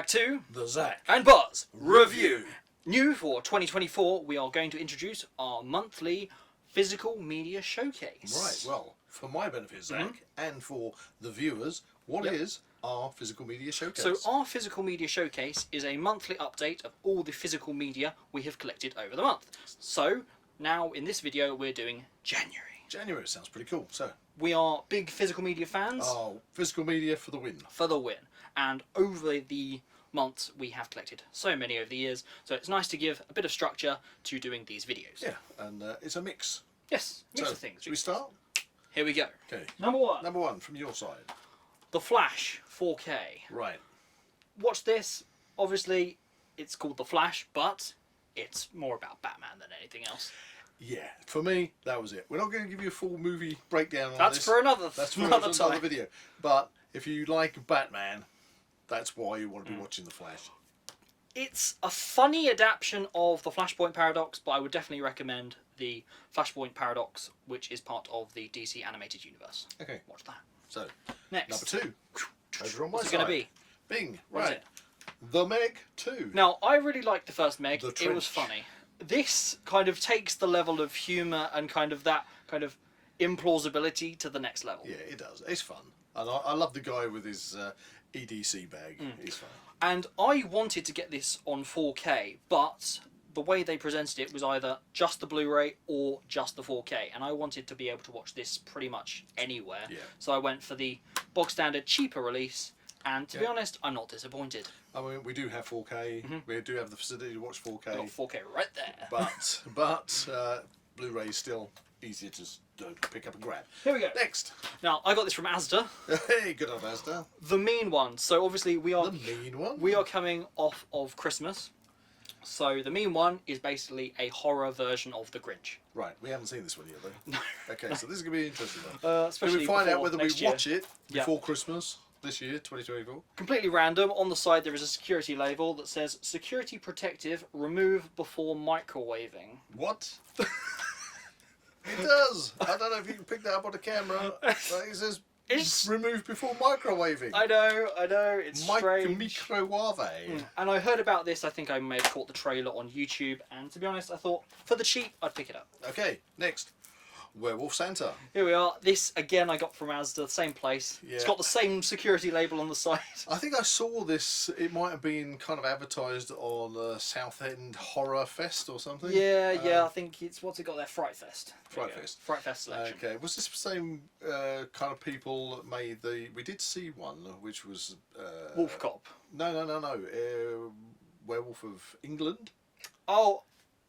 back to the Zak and Buzz Review. New for 2024, we are going to introduce our monthly physical media showcase. Right, well, for my benefit, Zak, and for the viewers, what is our physical media showcase? So our physical media showcase is a monthly update of all the physical media we have collected over the month. So now in this video we're doing January. January sounds pretty cool. So we are big physical media fans. Oh, physical media for the win. For the win. And over the months we have collected so many over the years, so it's nice to give a bit of structure to doing these videos. Yeah, and it's a mix. Yes, mix of things. Should we start? Here we go. Okay. Number one. Number one from your side. The Flash 4K. Right. Watch this. Obviously, it's called The Flash, but it's more about Batman than anything else. Yeah, for me, that was it. We're not going to give you a full movie breakdown on That's this. for another. That's for another time. video. But if you like Batman, that's why you want to be watching The Flash. It's a funny adaptation of the Flashpoint Paradox, but I would definitely recommend the Flashpoint Paradox, which is part of the DC animated universe. Okay. Watch that. So, next. number 2. Over on my What's it side. going to be? Bing. What is Right. it? The Meg 2. Now, I really liked the first Meg. The It Trench. was funny. This kind of takes the level of humour and kind of that kind of implausibility to the next level. Yeah, it does. It's fun. And I love the guy with his EDC bag. He's fun. And I wanted to get this on 4K, but the way they presented it was either just the Blu-ray or just the 4K, and I wanted to be able to watch this pretty much anywhere. Yeah. So I went for the bog standard cheaper release, and to be honest, I'm not disappointed. I mean, we do have 4K. We do have the facility to watch 4K. Got 4K right there. But Blu-ray is still easier to pick up and grab. Here we go. Next. Now, I got this from Asda. Hey, good old Asda. The Mean One. So obviously we are... The Mean One? We are coming off of Christmas. So The Mean One is basically a horror version of The Grinch. Right, we haven't seen this one yet, though. No. Okay, so this is going to be interesting, though. Especially we find out before whether we next year. watch it before Christmas this year, 2024. Completely random. On the side there is a security label that says security protective, remove before microwaving. What? It does. I don't know if you can pick that up on the camera. But it says It's... remove before microwaving. I know, it's strange. Microwave. And I heard about this, I think I may have caught the trailer on YouTube, and to be honest, I thought, for the cheap, I'd pick it up. Okay, next. Werewolf Santa. Here we are. This, again, I got from Asda, same place. Yeah. It's got the same security label on the side. I think I saw this, it might have been kind of advertised on Southend Horror Fest or something. Yeah, I think it's, what's it got there? Fright Fest. Fright Fest. Fright Fest selection. Okay, was this the same kind of people that made the... We did see one, which was... Wolf Cop. No. Werewolf of England. Oh,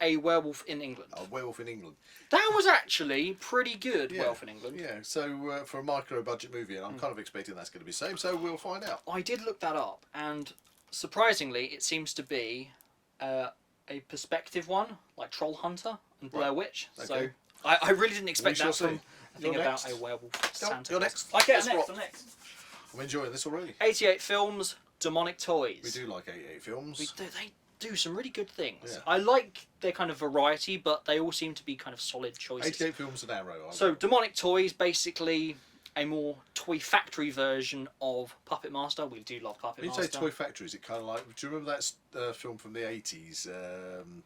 a Werewolf in England. A Werewolf in England. That was actually pretty good, Werewolf in England. Yeah, so for a micro-budget movie, and I'm kind of expecting that's going to be the same, so we'll find out. I did look that up, and surprisingly, it seems to be a perspective one, like Troll Hunter and Blair Witch. Okay. So I really didn't expect that from a thing You're about next. a werewolf Santa. You're next. Okay, Let's I'm rock. next. I'm enjoying this already. 88 Films, Demonic Toys. We do like 88 films. They do some really good things. Yeah. I like their kind of variety, but they all seem to be kind of solid choices. 88 films an arrow. So Demonic Toys, basically a more Toy Factory version of Puppet Master. We do love Puppet When you Master. say Toy Factory, is it kind of like... Do you remember that film from the 80s,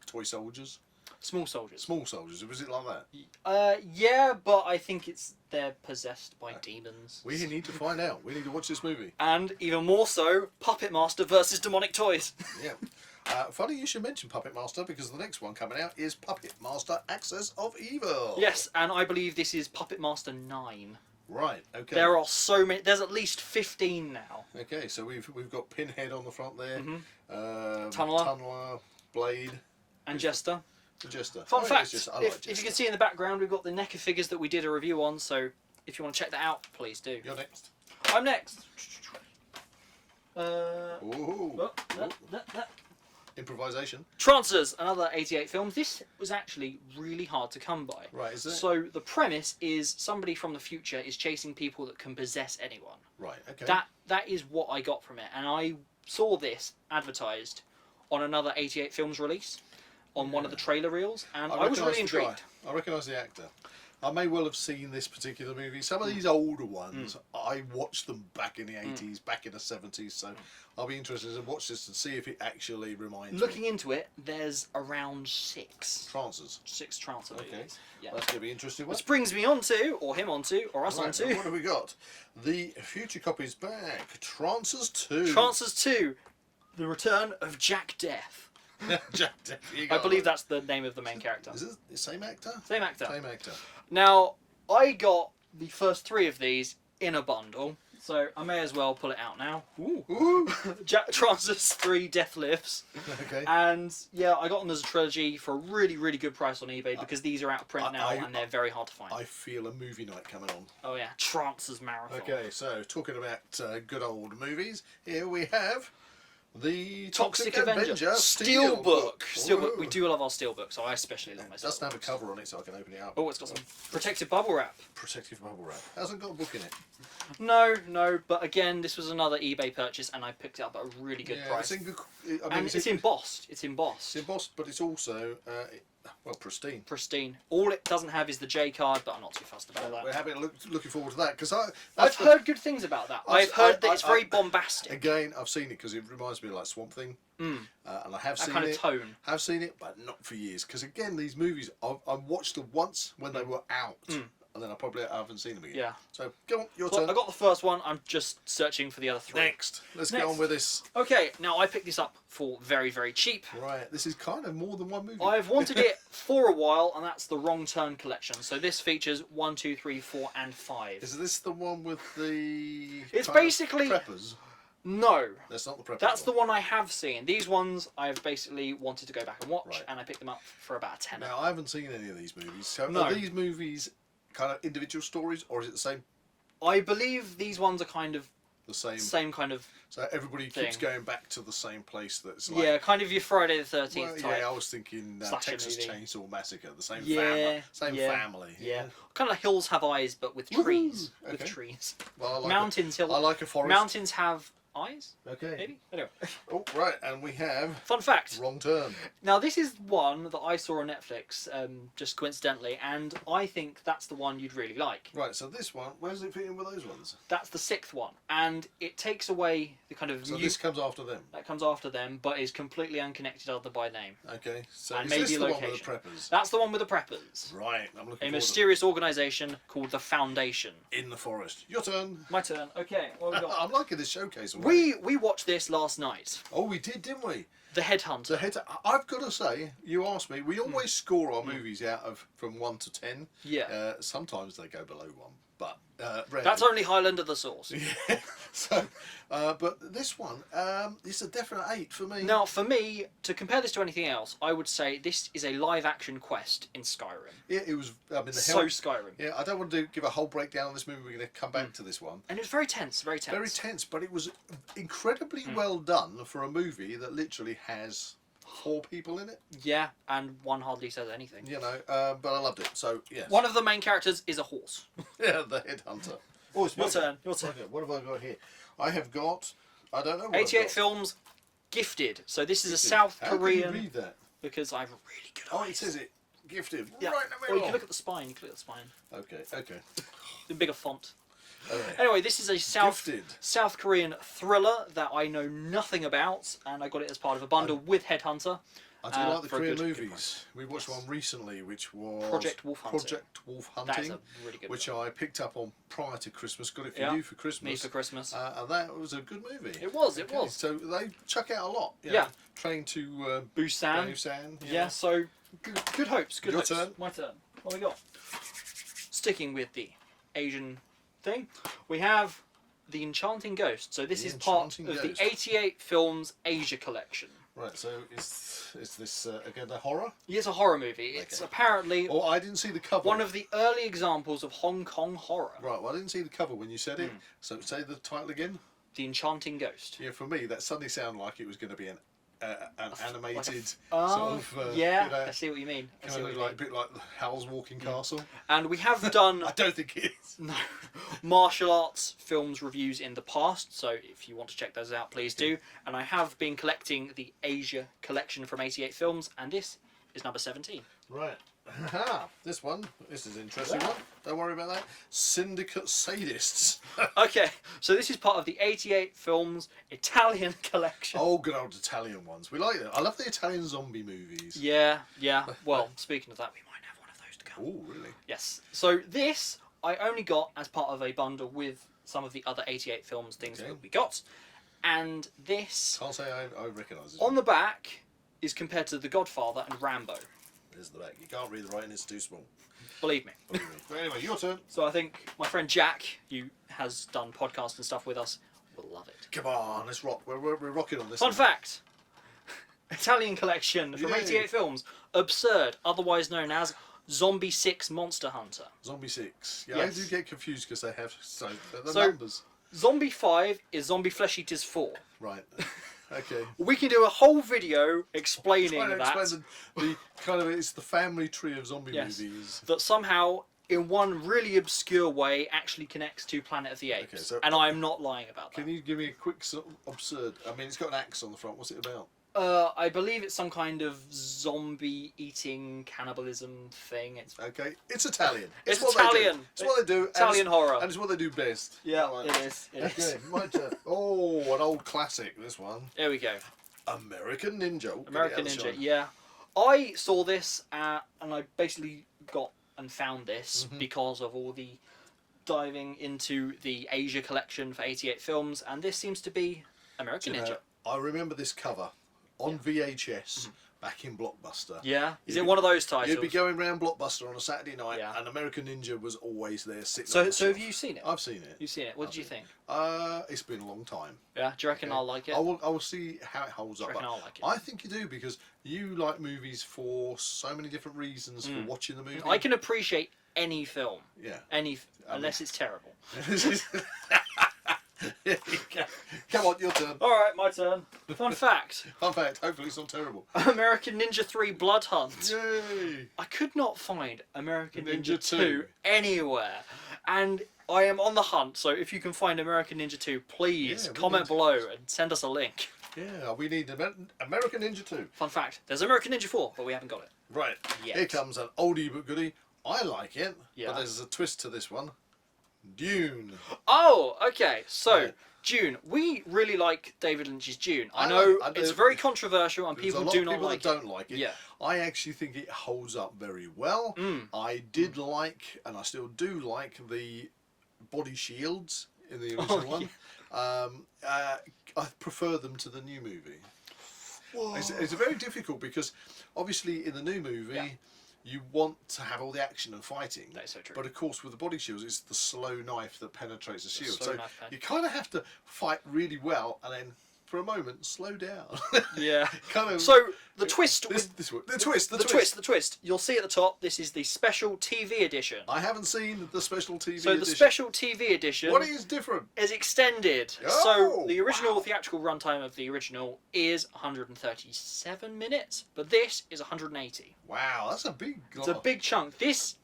Toy Soldiers? Small Soldiers. Small Soldiers, was it like that? Yeah, but I think they're possessed by demons. We need to find out. We need to watch this movie. And even more so, Puppet Master versus Demonic Toys. Yeah. Funny you should mention Puppet Master, because the next one coming out is Puppet Master Axis of Evil. Yes, and I believe this is Puppet Master 9. Right, okay. There are so many. There's at least 15 now. Okay, so we've got Pinhead on the front there. Tunneler. Blade. And Jester. The Jester. Fun fact, Jester. I like if you Jester. can see in the background, we've got the NECA figures that we did a review on, so if you want to check that out, please do. You're next. I'm next. Ooh. Improvisation. Trancers, another 88 films. This was actually really hard to come by. Right, is it? So the premise is somebody from the future is chasing people that can possess anyone. Right, okay. That is what I got from it, and I saw this advertised on another 88 films release on one of the trailer reels, and I was really intrigued. I recognise the actor. I may well have seen this particular movie. Some of these older ones, I watched them back in the 80s, back in the 70s. So I'll be interested to watch this and see if it actually reminds me. Looking into it, there's around 6 Trances. 6 trance movies. Okay. Yeah. That's going to be interesting. Which brings me on to, or him onto, or us onto. What have we got? The future copy's back. Trances 2. Trances 2, The Return of Jack Death. Jack Death. I believe that's the name of the main character. Is it the same actor? Same actor. Same actor. Now, I got the first 3 of these in a bundle, so I may as well pull it out now. Ooh. Trances 3 Death Lives. Okay. And yeah, I got them as a trilogy for a really, really good price on eBay because these are out of print now and they're very hard to find. I feel a movie night coming on. Oh yeah, Trances Marathon. Okay, so talking about good old movies, here we have the Toxic Avenger Steelbook. Steelbook. We do love our Steelbook, so I especially love my It doesn't have a Steelbooks. cover on it, so I can open it up. Oh, it's got some protective bubble wrap. Protective bubble wrap. Hasn't got a book in it. No, but again, this was another eBay purchase, and I picked it up at a really good price. It's in good, And it's embossed. It's embossed. It's embossed, but it's also pristine. Pristine. All it doesn't have is the J card, but I'm not too fussed about that. We're looking forward to that because I've heard good things about that. I've heard that it's very bombastic. Again, I've seen it because it reminds me of like Swamp Thing, and I have That seen kind it. of tone. Have seen it, but not for years. Because again, these movies, I watched them once when they were out, and then I haven't seen them again. Yeah. So go on, your So turn. I got the first one. I'm just searching for the other 3. Next, let's get on with this. Okay, now I picked this up for very, very cheap. Right, this is kind of more than one movie. I've wanted it for a while, and that's the Wrong Turn collection. So this features 1, 2, 3, 4, and 5. Is this the one with the? It's kind of basically- preppers. No, That's not the preppers. that's the one I have seen. These ones I've basically wanted to go back and watch, Right. and I picked them up for about a tenner. Now I haven't seen any of these movies. So No. are these movies kind of individual stories, or is it the same? I believe these ones are kind of The same. same kind of So everybody keeps thing. going back to the same place. That's like. yeah, kind of your Friday the 13th Well, type. yeah, I was thinking slasher Texas movie. Chainsaw Massacre, the same Yeah, family, same yeah, family. Yeah, kind of like Hills Have Eyes, but with trees. Woohoo! With Okay. trees. Well, I like Mountains, I like a forest. Mountains have eyes. Okay. Maybe. Anyway, Oh right, and we have fun fact. Wrong Turn. Now this is one that I saw on Netflix, just coincidentally, and I think that's the one you'd really like. Right, so this one, where does it fit in with those ones? That's the 6th one, and it takes away the kind of So this comes after them. that comes after them, but is completely unconnected other by name. Okay, so And is maybe this the one with location. the preppers? That's the one with the preppers. Right, I'm looking A forward mysterious organisation called the Foundation. to it. In the forest. Your turn. My turn. Okay, what have we got? I'm liking this showcase already. We watched this last night. Oh, we did, didn't we? The Headhunter. The head. I've got to say, you asked me. We always score our movies out of from 1 to 10. Yeah. Sometimes they go below 1, but rarely. That's only Highlander the Source. Yeah. So, but this one, it's a definite 8 for me. Now, for me, to compare this to anything else, I would say this is a live-action quest in Skyrim. Yeah, it was. I mean, the So hell. Skyrim. Yeah, I don't want to give a whole breakdown on this movie. We're going to come back to this one. And it was very tense, very tense. Very tense, but it was incredibly well done for a movie that literally has 4 people in it. Yeah, and one hardly says anything. You know, but I loved it. So yes. One of the main characters is a horse. Yeah, the headhunter. Oh, it's Your my turn, your turn. Okay, what have I got here? I have got. I don't know. What 88 I've got. films, Gifted. So this is a Gifted. South How Korean... Can you read that? Because I have really good Oh, eyes. it says it. Gifted. Yeah. Right in the Or middle. you can look at the spine. You can look at the spine. Okay. The bigger font. Okay. Anyway, this is a Gifted. South Korean thriller that I know nothing about, and I got it as part of a bundle with Headhunter. I do like the for a Korean good movies. We watched one recently, which was Project Wolf Hunting. Project Wolf That is Hunting, a really good which one. I picked up on prior to Christmas. Got it for Yeah. you for Christmas. Me for Christmas. And that was a good movie. It was. So they chuck out a lot. you Yeah. know, Train to Busan. Busan. Yeah, so good hopes. Good Your hopes. turn. My turn. What we got? Sticking with the Asian thing, we have The Enchanting Ghost. So this The is part Enchanting of Ghost. the 88 Films Asia collection. Right. So is this again a horror? It's a horror movie. It's Okay. apparently Oh, I didn't see the cover. one of the early example of Hong Kong horror. Right. Well, I didn't see the cover when you said it. Hmm. So say the title again. The Enchanting Ghost. Yeah, for me that suddenly sounded like it was going to be an animated Oh, sort of. yeah, You know, I see what you mean. I see kind what of you like a mean. bit like Howl's Walking Castle. And we have done I don't think it is. no, martial arts films reviews in the past, so if you want to check those out, please do. And I have been collecting the Asia collection from 88 Films, and this is number 17. Right. Aha, this is an interesting one. Don't worry about that. Syndicate Sadists. Okay, so this is part of the 88 Films Italian collection. Oh, good old Italian ones. We like them. I love the Italian zombie movies. Yeah. Well, speaking of that, we might have one of those to come. Oh, really? Yes. So this I only got as part of a bundle with some of the other 88 Films things that we got. And this... Can't say I recognise it. On the back is compared to The Godfather and Rambo. There's the back. You can't read the writing, it's too small. Believe me. But anyway, your turn. So I think my friend Jack, who has done podcasts and stuff with us, will love it. Come on, let's rock. We're rocking on this. Fun fact. Italian collection from 88 Films. Absurd, otherwise known as Zombie 6 Monster Hunter. Zombie 6. Yeah, Yes. I do get confused because they have the So- numbers. Zombie 5 is Zombie Flesh Eaters 4. Right. Okay. We can do a whole video explaining Trying to that. explain the kind of it's the family tree of zombie Yes. movies. That somehow, in one really obscure way, actually connects to Planet of the Apes. Okay, so- and I'm not lying about that. Can you give me a quick absurd? I mean, it's got an axe on the front. What's it about? I believe it's some kind of zombie eating cannibalism thing. It's Okay, it's Italian. It's what they do. Italian. It's what they do. Italian horror. And it's what they do best. Yeah, Right. it is. It is. Okay, my turn. Oh, an old classic. This one. There we go. American Ninja. Oh, American get it out Ninja. of the Yeah, I saw this and I basically got and found this because of all the diving into the Asia collection for 88 Films, and this seems to be American shine. Ninja. I remember this cover on VHS back in Blockbuster. Yeah, is You'd it be- one of those titles? You'd be going round Blockbuster on a Saturday night, Yeah. and American Ninja was always there sitting. So, on the so have shelf. you seen it? I've seen it. You've seen it. What did you think? It's been a long time. Yeah, do you reckon Okay. I'll like it? I will see how it holds Do you up. reckon I'll like it? I think you do because you like movies for so many different reasons for watching the movie. I can appreciate any film, Yeah. unless it's terrible. Come on, your turn. All right, my turn. Fun fact: Fun fact. Hopefully, it's not terrible. American Ninja 3 Blood Hunt. Yay! I could not find American Ninja Ninja 2 2 anywhere, and I am on the hunt. So if you can find American Ninja 2, please Yeah, we comment need- below and send us a link. Yeah, we need American Ninja 2. Fun fact: there's American Ninja 4, but we haven't got it. Right. Yet. Here comes an oldie but goodie. I like it, Yeah. but there's a twist to this one. Dune. Oh, okay. So Right. Dune, we really like David Lynch's Dune. I I know like- I it's do. very controversial and There's people a lot do of not people like that it. don't like it. Yeah. I actually think it holds up very well. I did like, and I still do like, the body shields in the original one. I prefer them to the new movie. It's very difficult because obviously in the new movie you want to have all the action and fighting. That is so true. But of course with the body shields it's the slow knife that penetrates the shield. slow So knife pen. you kind of have to fight really well and then for a moment slow down. Yeah. kind of. So the twist, The twist. the twist. You'll see at the top. This is the special TV edition. I haven't seen the special TV So the edition. special TV edition What is different? is extended. Oh, So the original wow. theatrical runtime of the original is 137 minutes, but this is 180. Wow, that's a big. It's a big chunk. This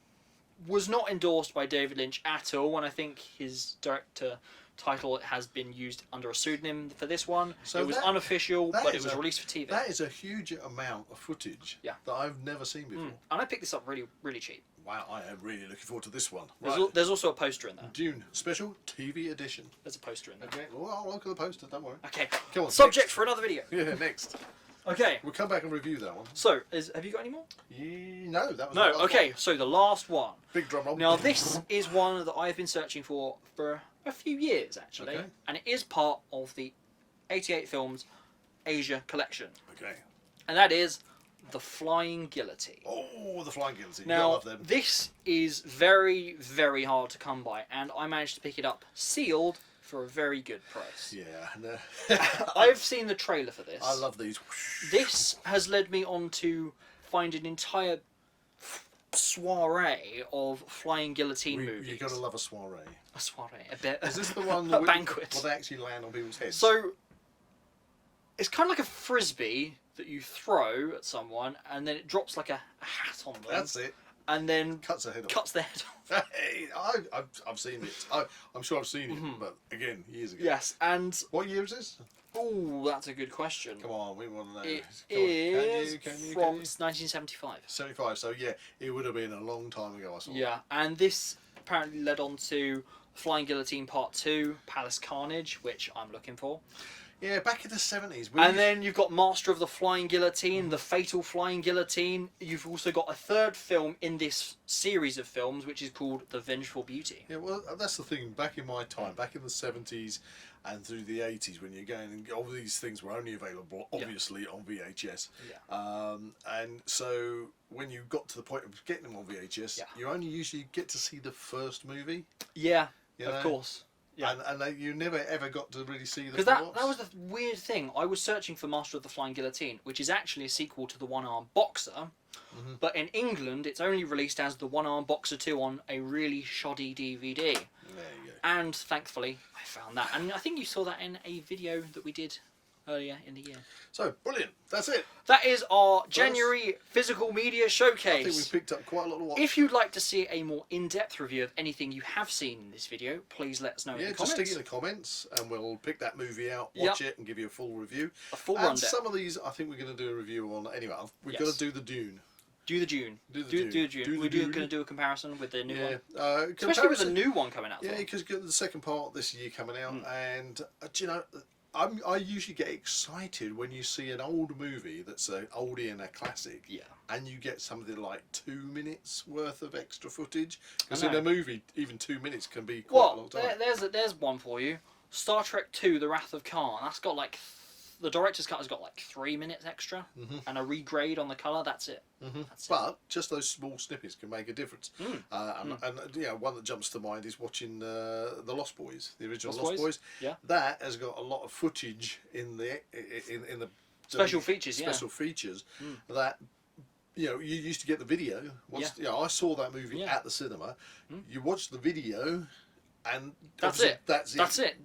was not endorsed by David Lynch at all, and I think his director title has been used under a pseudonym for this one. So it was that- unofficial, that but it is was a- released for TV. That is a huge amount of footage Yeah. that I've never seen before. And I picked this up really, really cheap. Wow, I am really looking forward to this one. There's, Right. there's also a poster in there. Dune special TV edition. There's a poster in there. Okay, well, I'll look at the poster, don't worry. Okay. Come on, Subject next. for another video. Yeah, next. Okay. We'll come back and review that one. So, have you got any more? No, that was No. the last Okay. one. So the last one. Big drum roll. Now this is one that I've been searching for a few years actually, Okay. and it is part of the 88 Films Asia collection, Okay. and that is the Flying Guillotine. Oh, the Flying Guillotine. Now I love them. this is very, very hard to come by, and I managed to pick it up sealed for a very good price. Yeah, no. I've seen the trailer for this. I love these. This has led me on to find an entire soiree of Flying Guillotine movies. You're going to love a soiree. A soiree, a bit. Is this the one a that banquet? Will they actually land on people's heads? So it's kind of like a frisbee that you throw at someone, and then it drops like a hat on them. That's it. and then Cuts the head off. cuts their head off. Hey, I've seen it. I'm sure I've seen it, but again, years ago. Yes, and What year is this? oh, that's a good question. Come on, we want to know. It Come on. is Can you? from 1975. 75. So yeah, it would have been a long time ago. I saw. Yeah, and this apparently led on to Flying Guillotine Part 2, Palace Carnage, which I'm looking for. Yeah, back in the 70s. And then you've got Master of the Flying Guillotine, The Fatal Flying Guillotine. You've also got a third film in this series of films, which is called The Vengeful Beauty. Yeah, well, that's the thing. Back in my time, back in the 70s and through the 80s, when you're going, and all these things were only available, obviously, on VHS. Yeah. And so when you got to the point of getting them on VHS, you only usually get to see the first movie. Yeah, You of know? course. Yeah. And you never ever got to really see the Because that was the weird thing. I was searching for Master of the Flying Guillotine, which is actually a sequel to The One-Armed Boxer. But in England, it's only released as The One-Armed Boxer 2 on a really shoddy DVD. There you go. And thankfully, I found that. And I think you saw that in a video that we did earlier in the year. So, brilliant. That's it. That is our January physical media showcase. I think we picked up quite a lot of what. If you'd like to see a more in-depth review of anything you have seen in this video, please let us know in the just comments. stick it in the comments and we'll pick that movie out, watch it and give you a full review. A full and rundown. some of these I think we're going to do a review on. Anyway, we've got to do the Dune. Do the Dune. Do the Do Dune. We're going to do a comparison with the new one. Especially with the new one coming out. Yeah, because the second part this year coming out, and do you know, I usually get excited when you see an old movie that's an oldie and a classic, and you get something like 2 minutes worth of extra footage. Because in a movie, even 2 minutes can be quite a long time. There's one for you. Star Trek 2: The Wrath of Khan. That's got like the director's cut has got like 3 minutes extra, and a regrade on the colour. That's it. But just those small snippets can make a difference. And one that jumps to mind is watching the Lost Boys, the original Lost Boys. Yeah. That has got a lot of footage in the Special features. Special features that. You used to get the video. I saw that movie at the cinema. You watch the video, and That's it. That's it.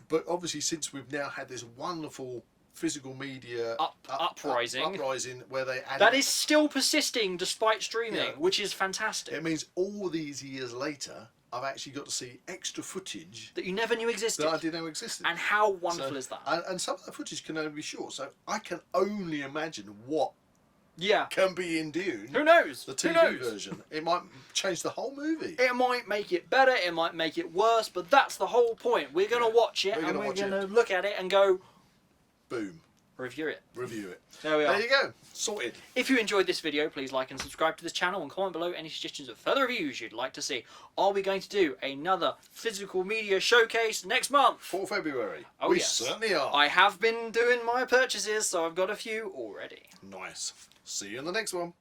But obviously, since we've now had this wonderful physical media uprising where they add that is still persisting despite streaming, which is fantastic. It means all these years later, I've actually got to see extra footage that you never knew existed. That I didn't know existed. And how wonderful is that? And some of the footage can only be short, so I can only imagine what Yeah. can be in Dune. Who knows? The TV version. It might change the whole movie. It might make it better, it might make it worse, but that's the whole point. We're going to watch it, and we're going to look at it and go... Boom. Review it. Review it. There we are. There you go. Sorted. If you enjoyed this video, please like and subscribe to this channel and comment below any suggestions of further reviews you'd like to see. Are we going to do another physical media showcase next month? 4 February. Oh, we yes. certainly are. I have been doing my purchases, so I've got a few already. Nice. See you in the next one.